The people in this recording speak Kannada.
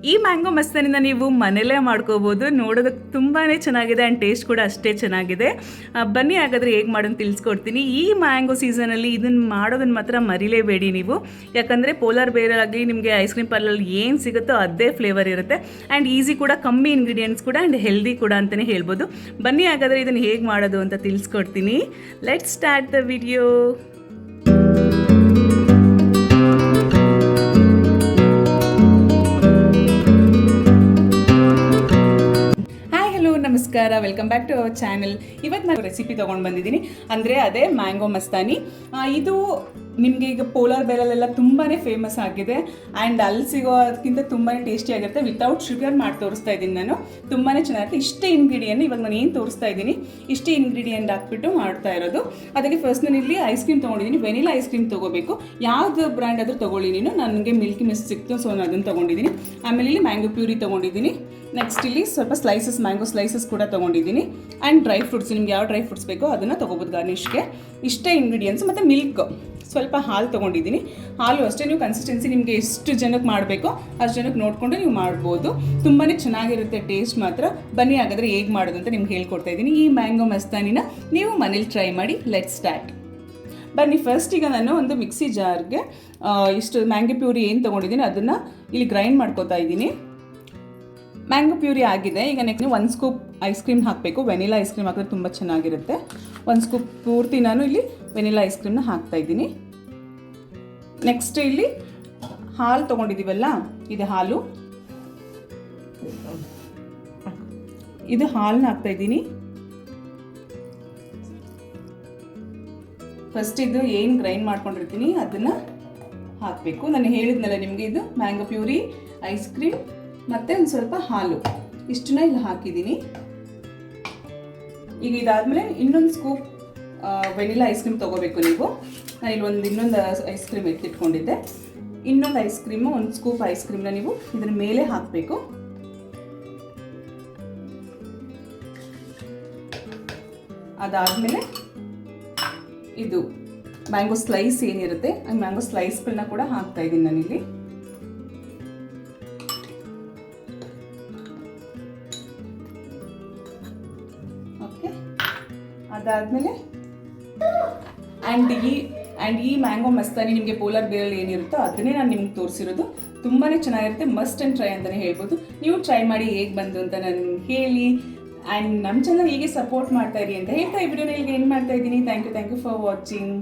ಈ ಮ್ಯಾಂಗೋ ಮಸ್ತಾನಿನ ನೀವು ಮನೆಯಲ್ಲೇ ಮಾಡ್ಕೋಬೋದು. ನೋಡೋದಕ್ಕೆ ತುಂಬಾ ಚೆನ್ನಾಗಿದೆ ಆ್ಯಂಡ್ ಟೇಸ್ಟ್ ಕೂಡ ಅಷ್ಟೇ ಚೆನ್ನಾಗಿದೆ. ಬನ್ನಿ ಹಾಗಾದರೆ ಹೇಗೆ ಮಾಡೋದು ತಿಳಿಸ್ಕೊಡ್ತೀನಿ. ಈ ಮ್ಯಾಂಗೋ ಸೀಸನಲ್ಲಿ ಇದನ್ನು ಮಾಡೋದನ್ನು ಮಾತ್ರ ಮರಿಲೇಬೇಡಿ ನೀವು. ಯಾಕಂದರೆ ಪೋಲಾರ್ ಬೇರಾಗಲಿ ನಿಮಗೆ ಐಸ್ ಕ್ರೀಮ್ ಪಾರ್ಲಲ್ಲಿ ಏನು ಸಿಗುತ್ತೋ ಅದೇ ಫ್ಲೇವರ್ ಇರುತ್ತೆ ಆ್ಯಂಡ್ ಈಸಿ ಕೂಡ, ಕಮ್ಮಿ ಇಂಗ್ರೀಡಿಯೆಂಟ್ಸ್ ಕೂಡ ಆ್ಯಂಡ್ ಹೆಲ್ದಿ ಕೂಡ ಅಂತಲೇ ಹೇಳ್ಬೋದು. ಬನ್ನಿ ಹಾಗಾದರೆ ಇದನ್ನು ಹೇಗೆ ಮಾಡೋದು ಅಂತ ತಿಳಿಸ್ಕೊಡ್ತೀನಿ. Let's start the video. ನಮಸ್ಕಾರ, welcome back to our channel. ಇವತ್ತು ನಾನು ರೆಸಿಪಿ ತೊಗೊಂಡು ಬಂದಿದ್ದೀನಿ, ಅಂದರೆ ಅದೇ ಮ್ಯಾಂಗೋ ಮಸ್ತಾನಿ. ಇದು ನಿಮಗೆ ಈಗ ಪೋಲಾರ್ ಬೇರಲ್ಲೆಲ್ಲ ತುಂಬಾ ಫೇಮಸ್ ಆಗಿದೆ ಆ್ಯಂಡ್ ಅಲ್ಲಿ ಸಿಗೋದಕ್ಕಿಂತ ತುಂಬಾ ಟೇಸ್ಟಿಯಾಗಿರುತ್ತೆ. ವಿತೌಟ್ ಶುಗರ್ ಮಾಡಿ ತೋರಿಸ್ತಾ ಇದ್ದೀನಿ ನಾನು. ತುಂಬಾ ಚೆನ್ನಾಗಿರುತ್ತೆ. ಇಷ್ಟೇ ಇಂಗ್ರೀಡಿಯೆಂಟ್ ಇವಾಗ ನಾನು ಏನು ತೋರಿಸ್ತಾ ಇದ್ದೀನಿ, ಇಷ್ಟೇ ಇಂಗ್ರೀಡಿಯೆಂಟ್ ಹಾಕ್ಬಿಟ್ಟು ಮಾಡ್ತಾ ಇರೋದು. ಅದಕ್ಕೆ ಫಸ್ಟ್ ನಾನು ಇಲ್ಲಿ ಐಸ್ ಕ್ರೀಮ್ ತೊಗೊಂಡಿದ್ದೀನಿ. ವೆನಿಲಾ ಐಸ್ ಕ್ರೀಮ್ ತೊಗೋಬೇಕು. ಯಾವ್ದು ಬ್ರ್ಯಾಂಡ್ ಆದರೂ ತೊಗೊಳ್ಳಿ ನೀನು. ನನಗೆ ಮಿಲ್ಕಿ ಮಿಸ್ಟ್ ಸಿಕ್ತು, ಸೊ ನಾನು ಅದನ್ನು ತೊಗೊಂಡಿದ್ದೀನಿ. ಆಮೇಲೆ ಇಲ್ಲಿ ಮ್ಯಾಂಗೋ ಪ್ಯೂರಿ ತೊಗೊಂಡಿದ್ದೀನಿ. ನೆಕ್ಸ್ಟ್ ಇಲ್ಲಿ ಸ್ವಲ್ಪ ಮ್ಯಾಂಗೋ ಸ್ಲೈಸಸ್ ಕೂಡ ತೊಗೊಂಡಿದ್ದೀನಿ. ಆ್ಯಂಡ್ ಡ್ರೈ ಫ್ರೂಟ್ಸ್, ನಿಮ್ಗೆ ಯಾವ ಡ್ರೈ ಫ್ರೂಟ್ಸ್ ಬೇಕೋ ಅದನ್ನು ತೊಗೋಬೋದು ಗಾರ್ನಿಷ್ಗೆ. ಇಷ್ಟೇ ಇಂಗ್ರೀಡಿಯೆಂಟ್ಸ್. ಮತ್ತು ಮಿಲ್ಕ್, ಸ್ವಲ್ಪ ಹಾಲು ತೊಗೊಂಡಿದ್ದೀನಿ. ಹಾಲು ಅಷ್ಟೇ, ನೀವು ಕನ್ಸಿಸ್ಟೆನ್ಸಿ ನಿಮಗೆ ಎಷ್ಟು ಜನಕ್ಕೆ ಮಾಡಬೇಕೋ ಅಷ್ಟು ಜನಕ್ಕೆ ನೋಡಿಕೊಂಡು ನೀವು ಮಾಡ್ಬೋದು. ತುಂಬಾ ಚೆನ್ನಾಗಿರುತ್ತೆ ಟೇಸ್ಟ್ ಮಾತ್ರ. ಬನ್ನಿ ಹಾಗಾದರೆ ಹೇಗೆ ಮಾಡೋದು ಅಂತ ನಿಮ್ಗೆ ಹೇಳ್ಕೊಡ್ತಾ ಇದ್ದೀನಿ. ಈ ಮ್ಯಾಂಗೋ ಮಸ್ತಾನಿನ ನೀವು ಮನೇಲಿ ಟ್ರೈ ಮಾಡಿ. Let's start. ಬನ್ನಿ, ಫಸ್ಟ್ ಈಗ ನಾನು ಒಂದು ಮಿಕ್ಸಿ ಜಾರ್ಗೆ ಇಷ್ಟು ಮ್ಯಾಂಗೋ ಪ್ಯೂರಿ ಏನು ತೊಗೊಂಡಿದ್ದೀನಿ ಅದನ್ನು ಇಲ್ಲಿ ಗ್ರೈಂಡ್ ಮಾಡ್ಕೋತಾ ಇದ್ದೀನಿ. ಮ್ಯಾಂಗೋ ಪ್ಯೂರಿ ಆಗಿದೆ. ಈಗ ನೆಕ್ಸ್ಟ್ ನೀವು 1 ಸ್ಕೂಪ್ ಐಸ್ ಕ್ರೀಮ್ ಹಾಕಬೇಕು. ವೆನಿಲಾ ಐಸ್ ಕ್ರೀಮ್ ಹಾಕಿದ್ರೆ ತುಂಬ ಚೆನ್ನಾಗಿರುತ್ತೆ. 1 ಸ್ಕೂಪ್ ಪೂರ್ತಿ ನಾನು ಇಲ್ಲಿ ವೆನಿಲಾ ಐಸ್ ಕ್ರೀಮ್ನ ಹಾಕ್ತಾಯಿದ್ದೀನಿ. ನೆಕ್ಸ್ಟ್ ಇಲ್ಲಿ ಹಾಲು ತೊಗೊಂಡಿದ್ದೀವಲ್ಲ, ಇದು ಹಾಲನ್ನ ಹಾಕ್ತಾಯಿದ್ದೀನಿ. ಫಸ್ಟ್ ಇದು ಏನು ಗ್ರೈಂಡ್ ಮಾಡ್ಕೊಂಡಿರ್ತೀನಿ ಅದನ್ನು ಹಾಕಬೇಕು. ನಾನು ಹೇಳಿದ್ನಲ್ಲ ನಿಮಗೆ, ಇದು ಮ್ಯಾಂಗೋ ಪ್ಯೂರಿ, ಐಸ್ ಕ್ರೀಮ್ ಮತ್ತು ಒಂದು ಸ್ವಲ್ಪ ಹಾಲು, ಇಷ್ಟನ್ನ ಇಲ್ಲಿ ಹಾಕಿದ್ದೀನಿ. ಈಗ ಇದಾದಮೇಲೆ ಇನ್ನೊಂದು ಸ್ಕೂಪ್ ವೆನಿಲಾ ಐಸ್ ಕ್ರೀಮ್ ತೊಗೋಬೇಕು ನೀವು. ನಾನು ಇಲ್ಲಿ ಇನ್ನೊಂದು ಐಸ್ ಕ್ರೀಮ್ ಎತ್ತಿಟ್ಕೊಂಡಿದ್ದೆ. ಇನ್ನೊಂದು ಐಸ್ ಕ್ರೀಮು, 1 ಸ್ಕೂಪ್ ಐಸ್ ಕ್ರೀಮ್ನ ನೀವು ಇದ್ರ ಮೇಲೆ ಹಾಕಬೇಕು. ಅದಾದಮೇಲೆ ಇದು ಮ್ಯಾಂಗೋ ಸ್ಲೈಸ್ ಏನಿರುತ್ತೆ ಆ ಮ್ಯಾಂಗೋ ಸ್ಲೈಸ್ಗಳನ್ನ ಕೂಡ ಹಾಕ್ತಾ ಇದ್ದೀನಿ ನಾನಿಲ್ಲಿ. ಓಕೆ, ಅದಾದಮೇಲೆ ಆ್ಯಂಡ್ ಈ ಮ್ಯಾಂಗೋ ಮಸ್ತಾನಿ ನಿಮಗೆ ಪೋಲಾರ್ ಬೇರಲ್ಲಿ ಏನಿರುತ್ತೋ ಅದನ್ನೇ ನಾನು ನಿಮ್ಗೆ ತೋರಿಸಿರೋದು. ತುಂಬಾ ಚೆನ್ನಾಗಿರುತ್ತೆ. ಮಸ್ಟ್ ಆ್ಯಂಡ್ ಟ್ರೈ ಅಂತಲೇ ಹೇಳ್ಬೋದು. ನೀವು ಟ್ರೈ ಮಾಡಿ ಹೇಗೆ ಬಂತು ಅಂತ ನನಗೆ ಹೇಳಿ. ಆ್ಯಂಡ್ ನಮ್ಮ ಚಾನಲ್ ಹೀಗೆ ಸಪೋರ್ಟ್ ಮಾಡ್ತಾ ಇರಿ ಅಂತ ಹೇಳ್ತಾ ಈ ವಿಡಿಯೋನ ಇಲ್ಲಿಗೆ ಏನು ಮಾಡ್ತಾ ಇದ್ದೀನಿ. Thank you for watching.